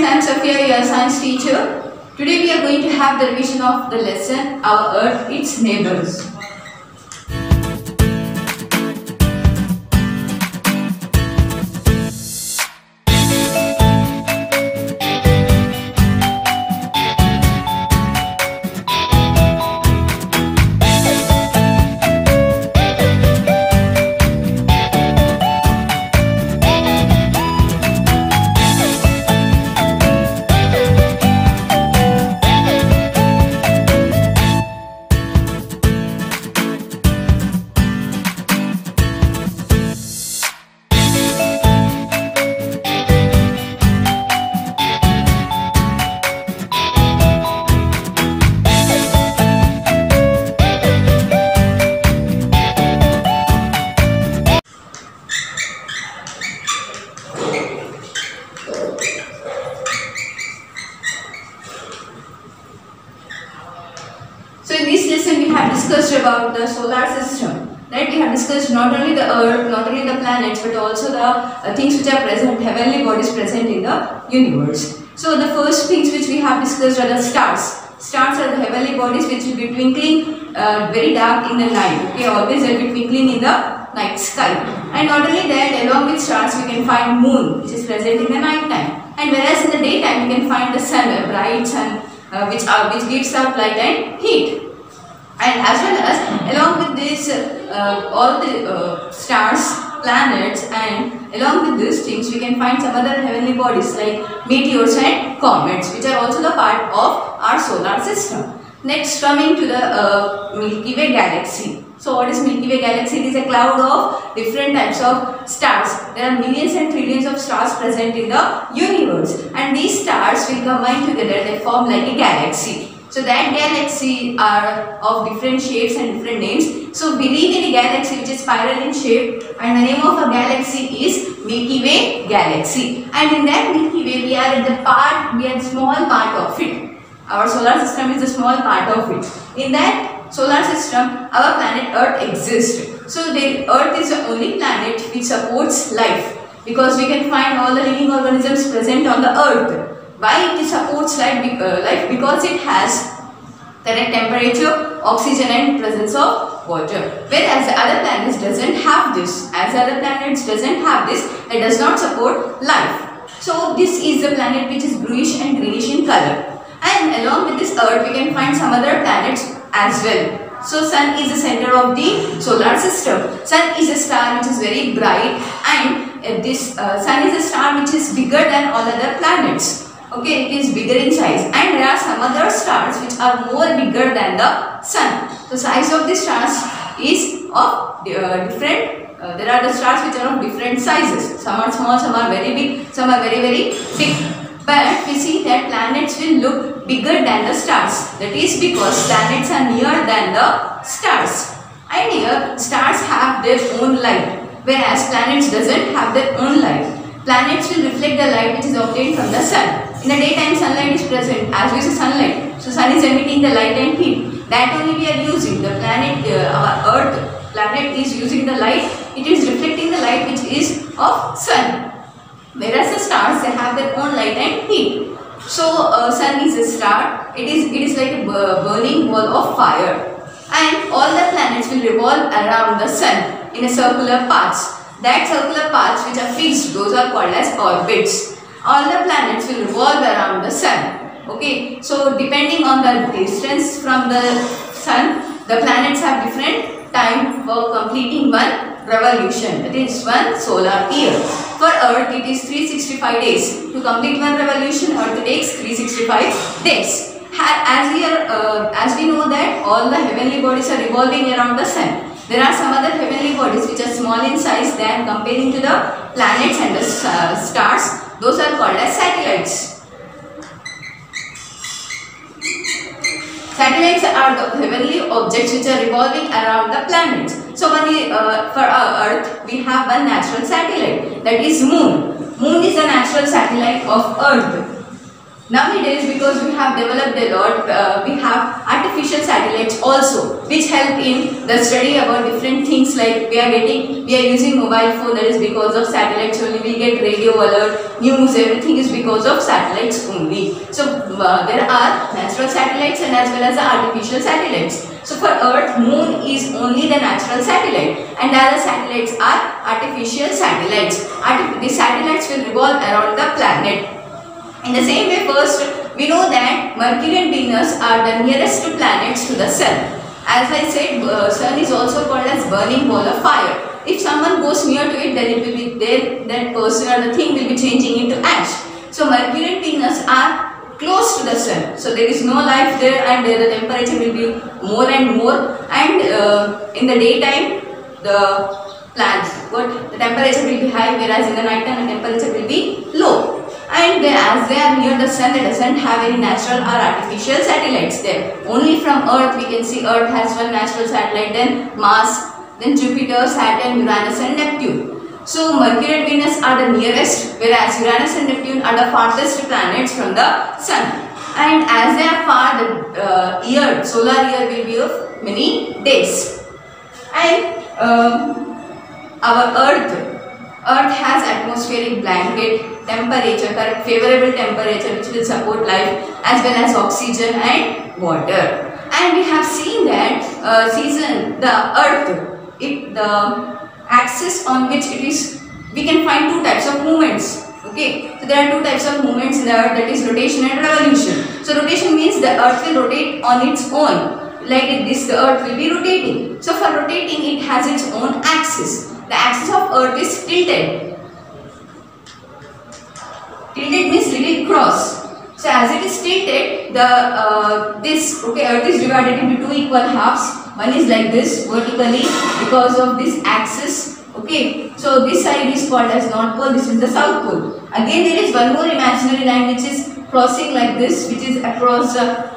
friends, I am Safia, your science teacher. Today we are going to have the revision of the lesson, Our Earth, Its Neighbors. So in this lesson we have discussed about the solar system, right? We have discussed not only the earth, not only the planets, but also the things which are present, heavenly bodies present in the universe. So the first things which we have discussed are the stars. Stars are the heavenly bodies which will be twinkling very dark in the night, okay, always will be twinkling in the night sky. And not only that, along with stars we can find moon, which is present in the night time. And whereas in the daytime we can find the sun, a bright sun, which gives out light and heat. And as well as along with this all the stars, planets, and along with these things we can find some other heavenly bodies like meteors and comets, which are also the part of our solar system. Next, coming to the Milky Way galaxy. So what is Milky Way galaxy? It is a cloud of different types of stars. There are millions and trillions of stars present in the universe, and these stars will combine together, they form like a galaxy. So that galaxy are of different shapes and different names. So believe in a galaxy which is spiral in shape, and the name of a galaxy is Milky Way galaxy. And in that Milky Way we are the small part of it. Our solar system is a small part of it. In that solar system, our planet Earth exists. So the Earth is the only planet which supports life, because we can find all the living organisms present on the Earth. Why it supports life? Because it has correct temperature, oxygen, and presence of water. Whereas the other planets doesn't have this. As other planets doesn't have this, it does not support life. So this is the planet which is bluish and greenish in color. And along with this Earth, we can find some other planets as well. So Sun is the center of the solar system. Sun is a star which is very bright, and this Sun is a star which is bigger than all other planets. Okay, it is bigger in size, and there are some other stars which are more bigger than the Sun. The size of the stars is of different. There are the stars which are of different sizes. Some are small, some are very big, some are very big. But we see that planets will look bigger than the stars. That is because planets are nearer than the stars. And here stars have their own light, whereas planets doesn't have their own light. Planets will reflect the light which is obtained from the sun. In the daytime, sunlight is present, as we say sunlight. So sun is emitting the light and heat. That only we are using. The planet, our Earth planet is using the light. It is reflecting the light which is of sun. Whereas the stars, they have their own light and heat. So sun is a star. It is like a burning ball of fire. And all the planets will revolve around the sun in a circular paths. That circular paths which are fixed, those are called as orbits. All the planets will revolve around the sun. Okay, so depending on the distance from the sun, the planets have different time for completing one revolution. That is one solar year. For Earth, it is 365 days. To complete one revolution, Earth takes 365 days. As we know that all the heavenly bodies are revolving around the sun. There are some other heavenly bodies which are small in size than comparing to the planets and the stars. Those are called as satellites. Satellites are the heavenly objects which are revolving around the planets. So for our Earth, we have one natural satellite, that is Moon. Moon is a natural satellite of Earth. Nowadays, because we have developed a lot, we have artificial satellites also, which help in the study about different things. Like we are using mobile phone, that is because of satellites only. We get radio alert, news, everything is because of satellites only. So there are natural satellites and as well as the artificial satellites. So for Earth, Moon is only the natural satellite, and the other satellites are artificial satellites. The satellites will revolve around the planet. In the same way, first we know that Mercury and Venus are the nearest planets to the Sun. As I said, Sun is also called as burning ball of fire. If someone goes near to it, then it will be that person or the thing will be changing into ash. So Mercury and Venus are close to the Sun. So there is no life there, and the temperature will be more and more. And in the daytime, the temperature will be high, whereas in the night time the temperature will be low. And as they are near the Sun, it doesn't have any natural or artificial satellites there. Only from Earth we can see Earth has one natural satellite, then Mars, then Jupiter, Saturn, Uranus and Neptune. So Mercury and Venus are the nearest, whereas Uranus and Neptune are the farthest planets from the Sun. And as they are far, the solar year will be of many days. And our Earth has atmospheric blanket, temperature, favorable temperature which will support life, as well as oxygen and water. And we have seen that the Earth, the axis on which it is, we can find two types of movements. Okay, so there are two types of movements in the Earth, that is rotation and revolution. So rotation means the Earth will rotate on its own. Like this, the Earth will be rotating. So for rotating, it has its own axis. The axis of Earth is tilted. Tilted means little cross. So as it is tilted, Earth is divided into two equal halves. One is like this vertically because of this axis. Okay, so this side is called as North Pole. This is the South Pole. Again, there is one more imaginary line which is crossing like this, which is across the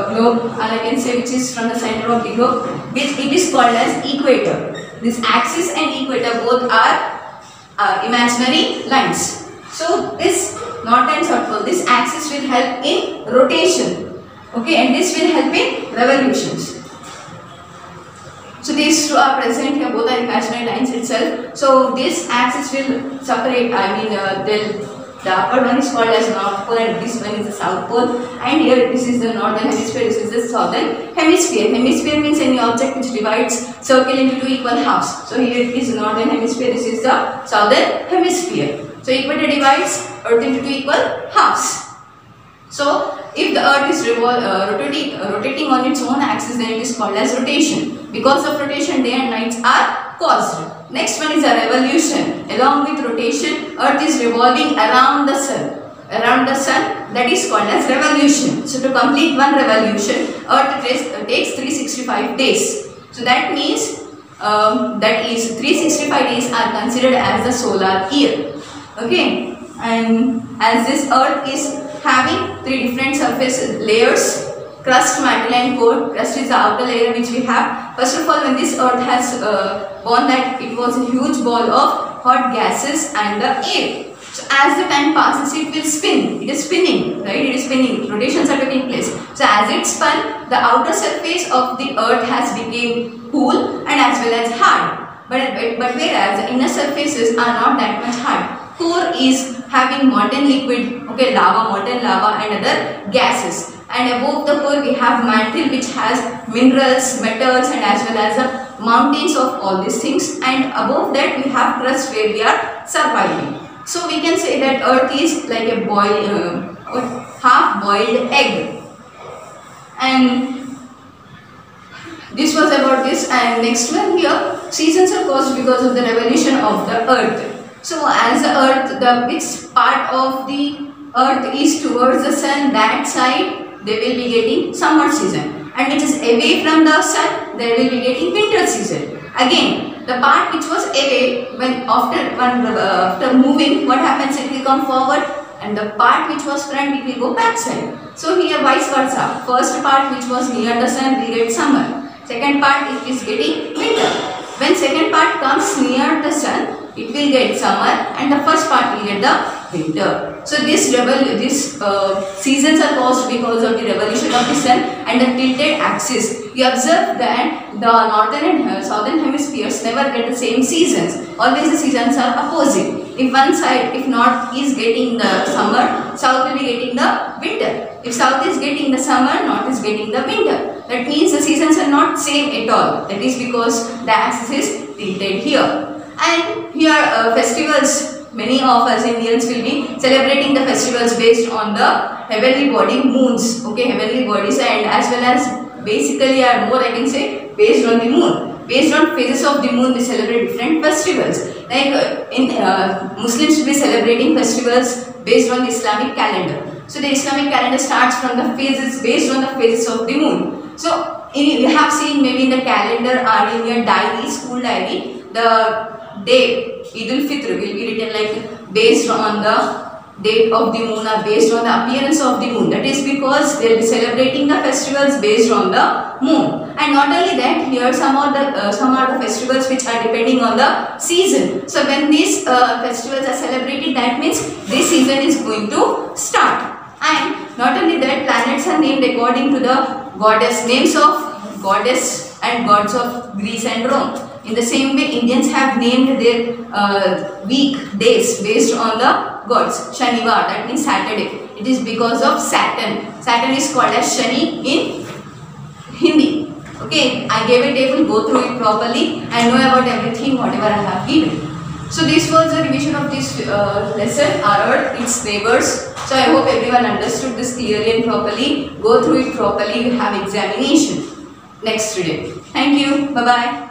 globe, and I can say which is from the center of the globe, which it is called as equator. This axis and equator both are imaginary lines. So this North and South Pole, this axis will help in rotation, okay, and this will help in revolutions. So these two are present here, both are imaginary lines itself. So this axis will separate, the upper one is called as North Pole and this one is the South Pole, and here this is the Northern Hemisphere, this is the Southern Hemisphere. Hemisphere means any object which divides circle into two equal halves. So here it is the Northern Hemisphere, this is the Southern Hemisphere. So equator divides Earth into two equal halves. So if the Earth is rotating on its own axis, then it is called as rotation. Because of rotation, day and nights are caused. Next one is a revolution. Along with rotation, Earth is revolving around the Sun. Around the Sun, that is called as revolution. So to complete one revolution, Earth takes 365 days. So that means 365 days are considered as the solar year. Okay, and as this Earth is having three different surface layers: crust, mantle and core. Crust is the outer layer which we have. First of all, when this Earth has born, that it was a huge ball of hot gases and the air. So as the time passes, it will spin. It is spinning, right? It is spinning. Rotations are taking place. So as it spun, the outer surface of the Earth has become cool and as well as hard. But whereas the inner surfaces are not that much hard. Core is having molten liquid, okay, molten lava and other gases. And above the core we have mantle which has minerals, metals and as well as the mountains of all these things. And above that we have crust where we are surviving. So we can say that Earth is like a half-boiled egg. And this was about this. And next one here, seasons are caused because of the revolution of the Earth. So as the Earth, which part of the Earth is towards the Sun, that side they will be getting summer season, and which is away from the Sun, they will be getting winter season. Again, the part which was away, after moving, what happens? It will come forward, and the part which was front, it will go back side. So here vice versa. First part which was near the Sun will get summer. Second part it is getting winter. When second part comes near the Sun, it will get summer, and the first part will get the winter. So this seasons are caused because of the revolution of the sun and the tilted axis. You observe that the northern and southern hemispheres never get the same seasons. Always the seasons are opposite. If one side, if north is getting the summer, south will be getting the winter. If south is getting the summer, north is getting the winter. That means the seasons are not same at all. That is because the axis is tilted here. And here festivals, many of us Indians will be celebrating the festivals based on the heavenly body moons. Okay, heavenly bodies, and as well as basically or more I can say based on the moon. Based on phases of the moon, we celebrate different festivals. Like Muslims will be celebrating festivals based on the Islamic calendar. So the Islamic calendar starts from the phases based on the phases of the moon. So you have seen maybe in the calendar or in your diary, school diary, the day Eid al-Fitr will be written like based on the date of the moon or based on the appearance of the moon. That is because they will be celebrating the festivals based on the moon. And not only that, here some are the festivals which are depending on the season. So when these festivals are celebrated, that means this season is going to start. And not only that, planets are named according to the names of goddess and gods of Greece and Rome. In the same way, Indians have named their week days based on the gods. Shanivar, that means Saturday. It is because of Saturn. Saturn is called as Shani in Hindi. Okay, I gave a table, go through it properly and know about everything whatever I have given. So this was the revision of this lesson, our Earth, its neighbors. So I hope everyone understood this clearly and properly. Go through it properly, you have examination next day. Thank you. Bye-bye.